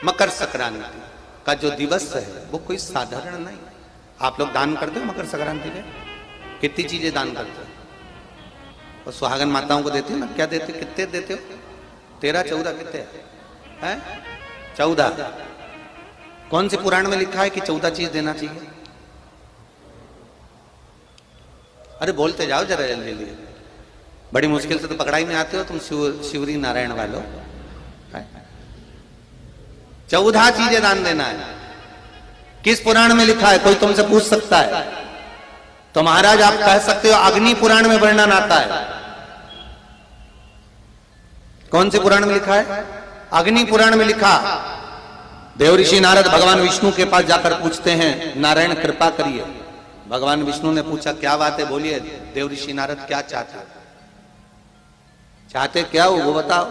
मकर संक्रांति का जो दिवस है वो कोई साधारण नहीं। आप लोग दान करते हो मकर संक्रांति पे? कितनी चीजें दान करते हो? और सुहागन माताओं को देते हो ना? क्या देते हो? कितने देते हो? 13, 14 कितने हैं? 14। कौन से पुराण में लिखा है कि 14 चीज देना चाहिए? अरे बोलते जाओ जरा जल्दी जल्दी, बड़ी मुश्किल से तो पकड़ाई में आते हो तुम शिवरी नारायण वालों। 14 चीजें दान देना है। किस पुराण में लिखा है? कोई तुमसे पूछ सकता है तो महाराज आप कह सकते हो अग्नि पुराण में वर्णन आता है। कौन से पुराण में लिखा है? अग्नि पुराण में लिखा। देव ऋषि नारद भगवान विष्णु के पास जाकर पूछते हैं, नारायण कृपा करिए। भगवान विष्णु ने पूछा क्या बात है, बोलिए। देव ऋषि नारद क्या चाहते क्या हो वो बताओ।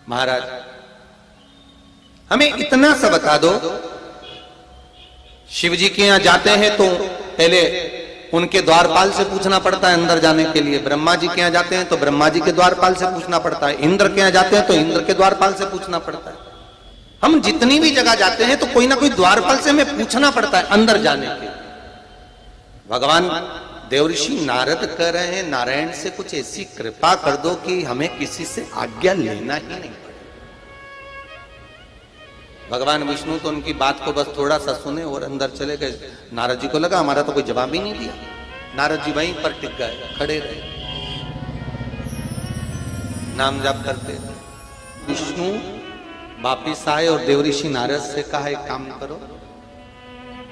महाराज हमें इतना सा बता दो, शिव जी के यहां जाते हैं तो पहले उनके द्वारपाल से पूछना पड़ता है अंदर जाने के लिए। ब्रह्मा जी के यहां जाते हैं तो ब्रह्मा जी के द्वारपाल से पूछना पड़ता है। इंद्र के यहां जाते हैं तो इंद्र के द्वारपाल से पूछना पड़ता है। हम जितनी भी जगह जाते हैं तो कोई ना कोई द्वारपाल से हमें पूछना पड़ता है अंदर जाने के। भगवान देवऋषि नारद कह रहे हैं नारायण से कुछ ऐसी कृपा कर दो कि हमें किसी से आज्ञा लेना ही नहीं पड़े। भगवान विष्णु तो उनकी बात को बस थोड़ा सा सुने और अंदर चले गए। नारद जी को लगा हमारा तो कोई जवाब ही नहीं दिया। नारद जी वहीं पर टिक गए, खड़े रहे, नाम जाप करते। विष्णु वापिस आए और देवऋषि नारद से कहा एक काम करो,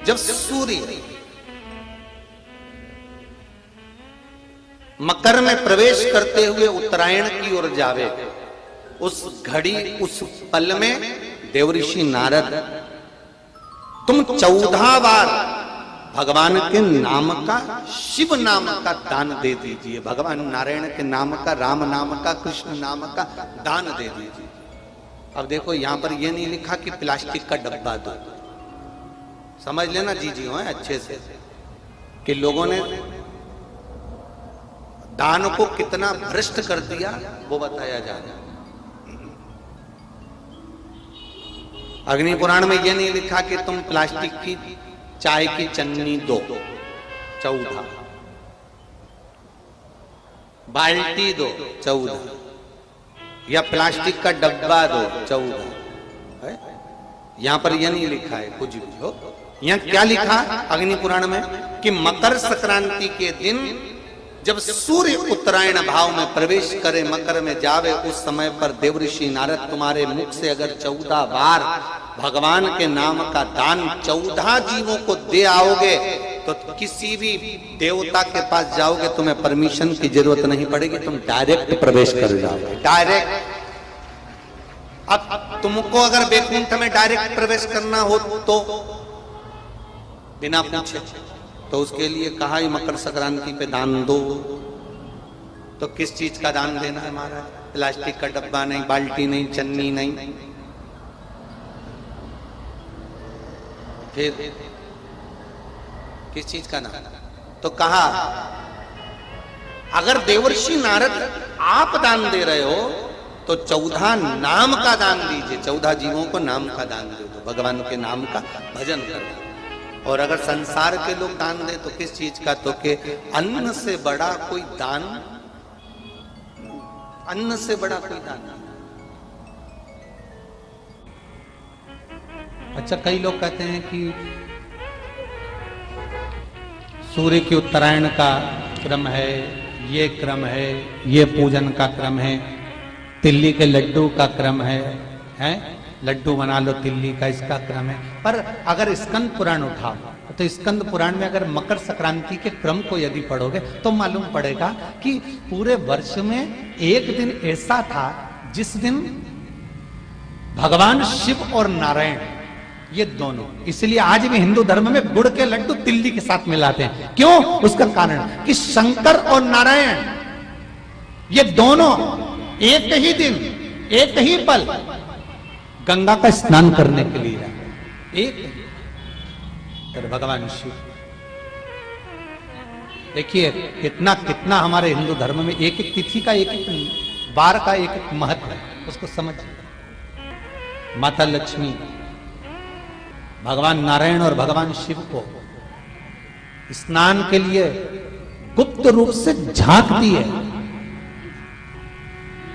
जब सूर्य मकर में प्रवेश करते हुए उत्तरायण की ओर जावे, उस घड़ी उस पल में देवऋषि नारद तुम 14 बार भगवान के नाम का, शिव नाम का दान दे दीजिए। भगवान नारायण के नाम का, राम नाम का, कृष्ण नाम का दान दे दीजिए। अब देखो यहां पर यह नहीं लिखा कि प्लास्टिक का डब्बा दो। समझ लेना जी हो अच्छे से कि लोगों ने दान को कितना भ्रष्ट कर दिया वो बताया जा रहा है। अग्नि पुराण में यह नहीं लिखा कि तुम प्लास्टिक की चाय की चन्नी दो 14, बाल्टी दो 14, या प्लास्टिक का डब्बा दो 14। यहां पर यह नहीं लिखा है कुछ भी हो। यहां क्या लिखा अग्नि पुराण में कि मकर संक्रांति के दिन जब सूर्य उत्तरायण भाव में प्रवेश करे, मकर में जावे, उस समय पर देवऋषि नारद तुम्हारे मुख से अगर 14 बार भगवान के नाम का दान 14 जीवों को दे आओगे तो किसी भी देवता के पास जाओगे तुम्हें परमिशन की जरूरत नहीं पड़ेगी, तुम डायरेक्ट प्रवेश कर जाओगे। डायरेक्ट। अब तुमको अगर वैकुंठ में डायरेक्ट प्रवेश करना हो तो बिना पूछे, तो उसके लिए कहा ही मकर संक्रांति पे दान दो। तो किस चीज का दान देना है महाराज? प्लास्टिक का डब्बा नहीं, बाल्टी नहीं, चन्नी नहीं, फिर किस चीज का नाम? तो कहा अगर देवर्षि नारद आप दान दे रहे हो तो 14 नाम का दान दीजिए। 14 जीवों को नाम का दान दे दो, भगवान के नाम का भजन करो। और अगर संसार के लोग दान दे तो किस चीज का? तो के अन्न से बड़ा कोई दान, अन्न से बड़ा कोई दान नहीं। अच्छा, कई लोग कहते हैं कि सूर्य की उत्तरायण का क्रम है, ये क्रम है, ये पूजन का क्रम है, तिल्ली के लड्डू का क्रम है? लड्डू बना लो तिल्ली का, इसका क्रम है। पर अगर स्कंद पुराण उठाओ तो स्कंद पुराण में अगर मकर संक्रांति के क्रम को यदि पढ़ोगे तो मालूम पड़ेगा कि पूरे वर्ष में एक दिन ऐसा था जिस दिन भगवान शिव और नारायण ये दोनों, इसलिए आज भी हिंदू धर्म में गुड़ के लड्डू तिल्ली के साथ मिलाते हैं। क्यों? उसका कारण कि शंकर और नारायण ये दोनों एक ही दिन, एक ही पल गंगा का स्नान करने के लिए एक फिर भगवान शिव। देखिए कितना कितना हमारे हिंदू धर्म में एक एक तिथि का, एक एक बार का एक एक महत्व है, उसको समझिए। माता लक्ष्मी भगवान नारायण और भगवान शिव को स्नान के लिए गुप्त रूप से झांकती है,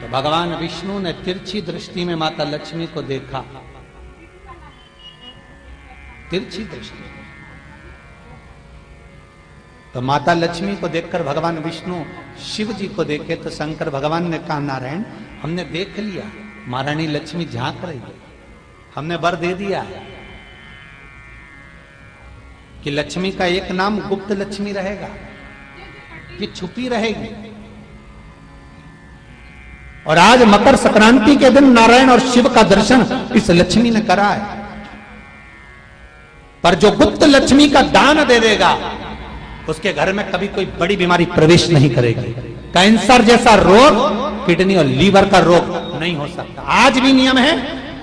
तो भगवान विष्णु ने तिरछी दृष्टि में माता लक्ष्मी को देखा, तिरछी दृष्टि। तो माता लक्ष्मी को देखकर भगवान विष्णु शिव जी को देखे तो शंकर भगवान ने कहा, नारायण हमने देख लिया, महारानी लक्ष्मी झांक रही है, हमने वर दे दिया कि लक्ष्मी का एक नाम गुप्त लक्ष्मी रहेगा, ये छुपी रहेगी। और आज मकर संक्रांति के दिन नारायण और शिव का दर्शन इस लक्ष्मी ने करा है। पर जो गुप्त लक्ष्मी का दान दे देगा उसके घर में कभी कोई बड़ी बीमारी प्रवेश नहीं करेगी। कैंसर जैसा रोग, किडनी और लीवर का रोग नहीं हो सकता। आज भी नियम है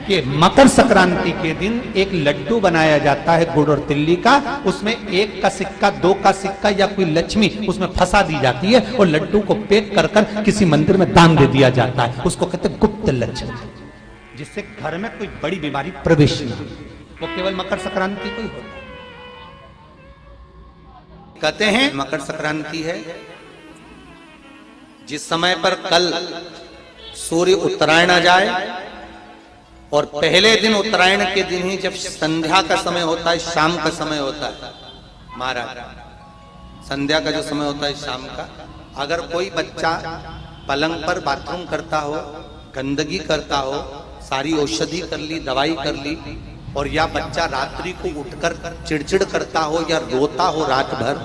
कि मकर संक्रांति के दिन एक लड्डू बनाया जाता है गुड़ और तिल्ली का, उसमें 1 का सिक्का, 2 का सिक्का या कोई लक्ष्मी उसमें फंसा दी जाती है और लड्डू को पैक कर कर किसी मंदिर में दान दे दिया जाता है। उसको कहते हैं गुप्त लक्ष्मी, जिससे घर में कोई बड़ी बीमारी प्रवेश न हो। वो केवल मकर संक्रांति को ही होता है। कहते हैं मकर संक्रांति है जिस समय पर कल सूर्य उत्तरायण आ जाए और पहले दिन उत्तरायण के दिन ही जब संध्या का समय होता है, शाम का समय होता है, महाराज संध्या का जो समय होता है शाम का, अगर कोई बच्चा पलंग पर बाथरूम करता हो, गंदगी करता हो, सारी औषधि कर ली, दवाई कर ली, और या बच्चा रात्रि को उठकर चिड़चिड़ करता हो या रोता हो रात भर,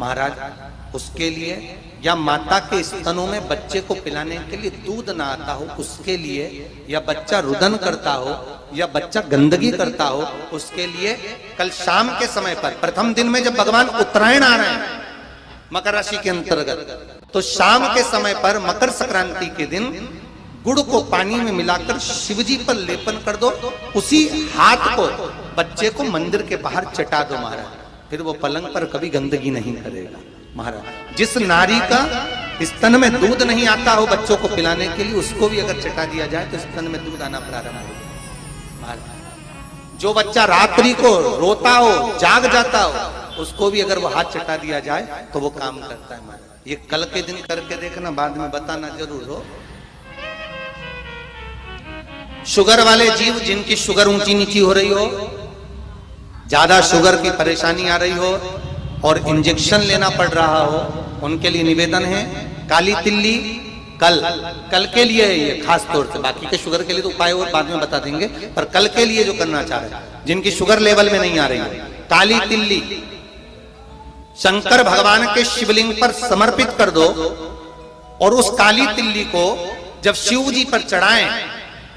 महाराज उसके लिए, या माता के स्तनों में बच्चे को पिलाने के लिए दूध ना आता हो उसके लिए, या बच्चा रुदन करता हो या बच्चा गंदगी करता हो उसके लिए, कल शाम के समय पर प्रथम दिन में जब भगवान उत्तरायण आ रहे हैं मकर राशि के अंतर्गत, तो शाम के समय पर मकर संक्रांति के दिन गुड़ को पानी में मिलाकर शिवजी पर लेपन कर दो, उसी हाथ को बच्चे को मंदिर के बाहर चटा दो महाराज, फिर वो पलंग पर कभी गंदगी नहीं करेगा। महाराज जिस नारी का स्तन में दूध नहीं आता हो बच्चों को पिलाने के लिए, उसको भी अगर चटा दिया जाए तो स्तन में दूध आना प्रारंभ हो। महाराज जो बच्चा रात्रि को रोता हो, जाग जाता हो, उसको भी अगर वो हाथ चटा दिया जाए तो वो काम करता है। महाराज ये कल के दिन करके देखना, बाद में बताना जरूर हो। शुगर वाले जीव जिनकी शुगर ऊंची नीची हो रही हो, ज्यादा शुगर की परेशानी आ रही हो और इंजेक्शन लेना पड़ रहा हो, उनके लिए निवेदन है काली तिल्ली कल के लिए है ये खास तौर से, बाकी के शुगर के लिए तो उपाय और बाद में बता देंगे, पर कल के लिए जो करना चाह रहे हैं जिनकी शुगर लेवल में नहीं आ रही है, काली तिल्ली शंकर भगवान के शिवलिंग पर समर्पित कर दो और उस काली तिल्ली को जब शिव जी पर चढ़ाएं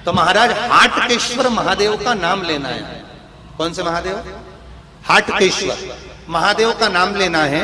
तो महाराज हाटकेश्वर महादेव का नाम लेना है। कौन से महादेव? हाटकेश्वर महादेव का नाम लेना है।